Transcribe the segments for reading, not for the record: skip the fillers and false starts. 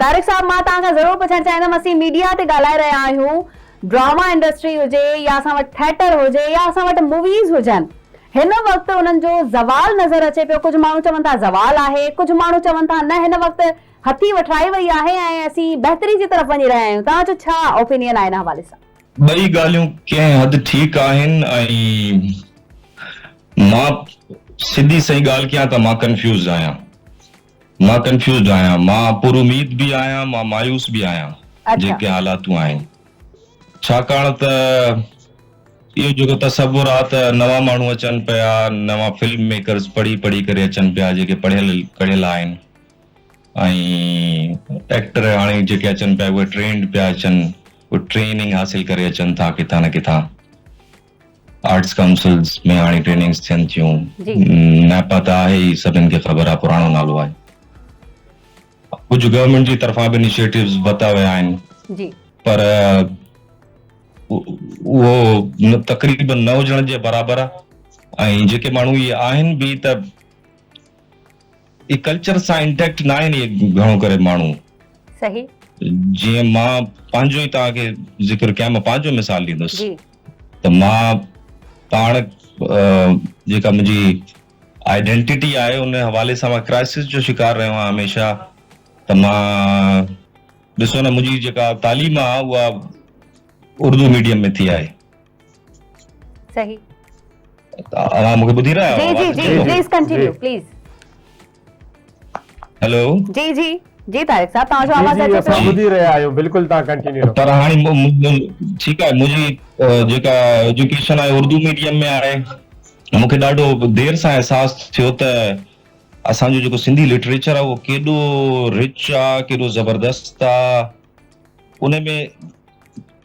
तारिक साहब मां तव्हां खां ज़रूरु पुछणु चाहींदमि, असीं मीडिया ते ॻाल्हाए रहिया आहियूं, ड्रामा इंडस्ट्री हुजे या असां वटि थिएटर हुजे या असां वटि मूवीज़ हुजनि, हिन वक़्तु उन्हनि जो ज़वाल नज़र अचे पियो। कुझु माण्हू चवनि था ज़वाल आहे, कुझु माण्हू चवनि था न हिन वक़्तु हथी वठाई वई आहे ऐं असीं बहितरी जी तरफ़ वञी रहिया आहियूं। तव्हांजो छा ओपिनियन आहे हिन हवाले सां? ॿई ॻाल्हियूं कंहिं हद ठीकु आहिनि ऐं मां सिधी सही ॻाल्हि कयां त मां कंफ्यूज़ आहियां। मां पुरुमीद बि आहियां, मां मायूस बि आहियां जेके हालातूं आहिनि। छाकाणि त इहो जेको तसवुर आहे त नवां माण्हू अचनि पिया, नवां फिल्म मेकर्स पढ़ी करे अचनि पिया जेके पढ़ियल आहिनि, ऐं एक्टर हाणे जेके अचनि पिया उहे ट्रेंड पिया अचनि, उहे ट्रेनिंग हासिल करे अचनि था किथां न किथां। आर्ट्स काउंसिल्स में हाणे ट्रेनिंग्स थियनि थियूं। नैपा त आहे ई, सभिनि खे ख़बर आहे, पुराणो नालो आहे। कुझु गवर्नमेंट जी तरफ़ां बि इनिशिएटिव्स वरिता विया आहिनि, पर उहो तक़रीबन न हुजण जे बराबरि आहे। ऐं जेके माण्हू इहे आहिनि बि त ई कल्चर सां इंटैक्ट न आहिनि इहे घणो करे माण्हू। सही। जीअं मां पंहिंजो ई तव्हांखे ज़िक्र कयां, मां पंहिंजो मिसाल ॾींदुसि त मां पाण जेका मुंहिंजी आइडेंटिटी आहे उन हवाले सां मां क्राइसिस जो शिकार रहियो आहियां हमेशा। त मां ॾिसो न, मुंहिंजी जेका तालीम आहे उहा उर्दू मीडियम में थी आहे। सही। तव्हां मूंखे ॿुधी रहिया आहियो? जी प्लीज कंटिन्यू प्लीज। हेलो। जी तारिक साहब, तव्हांजो आवाज़ अचे पियो। असां ॿुधी रहिया आहियूं, बिल्कुलु तव्हां कंटिन्यू। पर हाणे ठीकु आहे, मुंहिंजी जेका एजुकेशन आहे उर्दू मीडियम में आहे। मूंखे ॾाढो देर सां एहसासु थियो त असांजो जेको सिंधी लिटरेचर आहे उहो केॾो रिच आहे, केॾो ज़बरदस्त आहे। उन में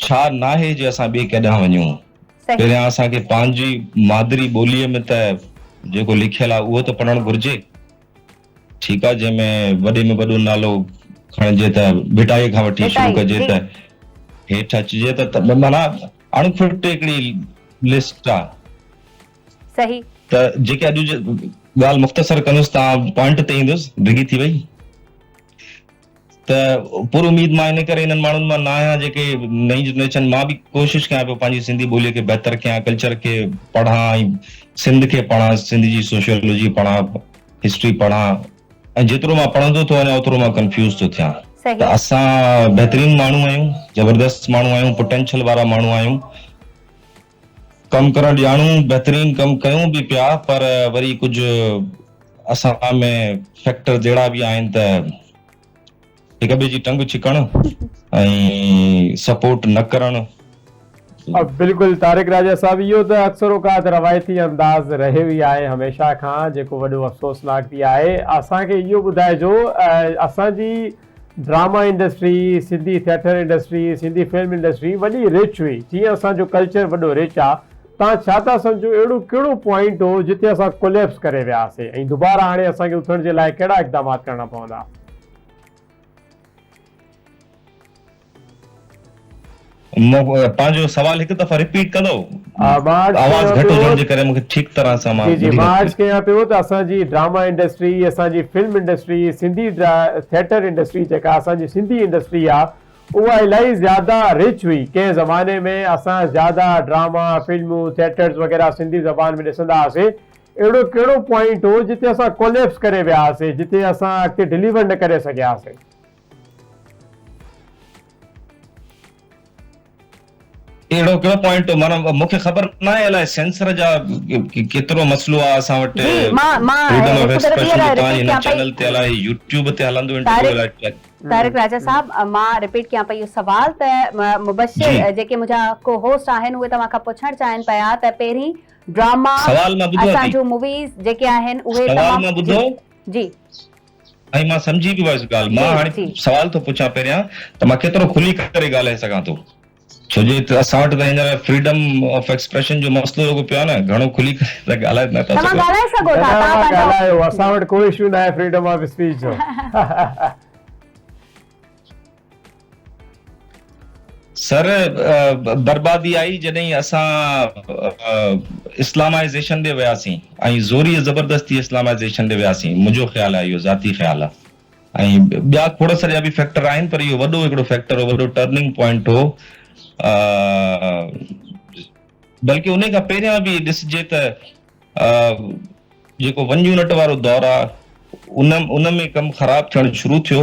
छा नाहे जे असां ॿिए केॾांहुं वञूं। पहिरियां असांखे पंहिंजी मादरी ॿोलीअ में त जेको लिखियलु आहे उहो त पढ़णु घुरिजे। ठीकु आहे, जंहिंमें वॾे में वॾो नालो खणिजे त भिटाईअ खां वठी शुरू कजे त हेठि अचिजे त माना अणफिट हिकिड़ी लिस्ट आहे। सही। त जेके अॼु ॻाल्हि मुख़्तसर कंदुसि, तव्हां पॉइंट ते ईंदुसि, डिघी थी वई त पुर उमीद मां इन करे इन्हनि माण्हुनि मां न आहियां जेके नई जनरेशन। मां बि कोशिशि कयां पियो पंहिंजी सिंधी ॿोलीअ खे बहितर कयां, कल्चर खे पढ़ां, ऐं सिंध खे पढ़ां, सिंध जी सोशियोलॉजी पढ़ां, हिस्ट्री पढ़ां। ऐं जेतिरो मां पढ़ंदो थो वञां ओतिरो मां कंफ्यूज़ थो थियां। त असां बहितरीन माण्हू आहियूं, ज़बरदस्त माण्हू आहियूं, पोटेंशियल वारा माण्हू आहियूं, कमु करणु ॼाणूं, बहितरीन कमु कयूं बि पिया, पर वरी कुझु असां में फैक्टर जहिड़ा बि आहिनि त हिक ॿिए जी टंग छिकणु ऐं सपोर्ट न करणु। बिल्कुलु तारिक राजा साहब, इहो त अक्सर औक़ात रवायती अंदाज़ रहियो ई आहे हमेशह खां, जेको वॾो अफ़सोसनाक बि आहे। असांखे इहो ॿुधाइजो, असांजी drama industry, Sindhi theatre industry, Sindhi film industry वॾी रिच हुई, जीअं असांजो कल्चर वॾो रिच आहे। तव्हां छा था सम्झो अहिड़ो कहिड़ो पॉइंट हो जिते असां कोलैप्स करे वियासीं ऐं दुबारा हाणे असांखे उथण जे लाइ कहिड़ा इक़दामात करणा पवंदा? पंहिंजो सवाल हिकु दफ़ा रिपीट कंदो? आवाज़ घटि हुजण जे करे मूंखे ठीकु तरह सां मां अर्ज़ु कयां पियो त असांजी ड्रामा इंडस्ट्री, असांजी film industry, Sindhi theatre industry जेका असांजी सिंधी इंडस्ट्री आहे उहा इलाही ज़्यादा रिच हुई। कंहिं ज़माने में असां ज़्यादा ड्रामा, फिल्मूं, थिएटर्स वग़ैरह सिंधी ज़बान में ॾिसंदा हुआसीं। अहिड़ो कहिड़ो पॉइंट हो जिते असां कोलैप्स करे विया हुआसीं, जिते असां अॻिते डिलीवर न करे सघियासीं? अहिड़ो कहिड़ो पॉइंट? माना मूंखे ख़बर न आहे, अलाए सेंसर जा केतिरो मसलो आहे असां वटि। फ्रीडम ऑफ एक्सप्रेशन हिन चैनल ते अलाए यूट्यूब ते हलंदो इंटरव्यू। तारिक राजा साहब, मां रिपीट कयां पई इहो सवाल त मुबशिर जेके मुंहिंजा को होस्ट आहिनि उहे तव्हां खां पुछणु चाहिनि पिया त पहिरीं ड्रामा, असांजो मूवीज़ जेके आहिनि उहे तमामु जी। ऐं मां सम्झी बि वियुसि ॻाल्हि। मां हाणे सवाल थो पुछां पहिरियां त मां केतिरो खुली करे ॻाल्हाए सघां थो, छो जे असां वटि त हींअर फ्रीडम ऑफ एक्सप्रेशन जो मसलो जेको पियो आहे न, घणो खुली करे ॻाल्हाए नथा सघो। असां वटि कोई इशू न आहे फ्रीडम ऑफ स्पीच जो। सर, बर्बादी आई जॾहिं असां इस्लामाइज़ेशन ॾे वियासीं ऐं ज़ोरी ज़बरदस्ती इस्लामाइज़ेशन ॾे वियासीं। मुंहिंजो ख़्यालु आहे, इहो ज़ाती ख़्यालु आहे। ऐं ॿिया खोड़ सारा बि फैक्टर आहिनि, पर इहो वॾो हिकिड़ो फैक्टर हो, वॾो टर्निंग पॉइंट हो। बल्कि उन खां पहिरियां बि ॾिसजे त जेको 1 यूनिट वारो दौर आहे उन में कमु ख़राब थियणु शुरू थियो,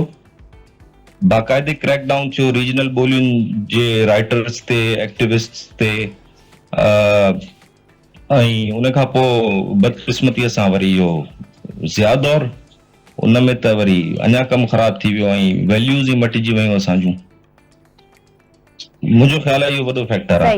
बाक़ाइदे क्रैकडाउन थियो रीजनल ॿोलियुनि जे राइटर्स ते, एक्टिविस्ट्स ते, ऐं उन खां पोइ बदकिस्मतीअ सां वरी इहो ज़िया दौर, उन में त वरी अञा कमु ख़राब थी वियो ऐं वैल्यूज़ ई मटिजी वियूं असां जूं। मुंहिंजो ख़्याल आहे इहो वॾो फैक्टर आहे। सही।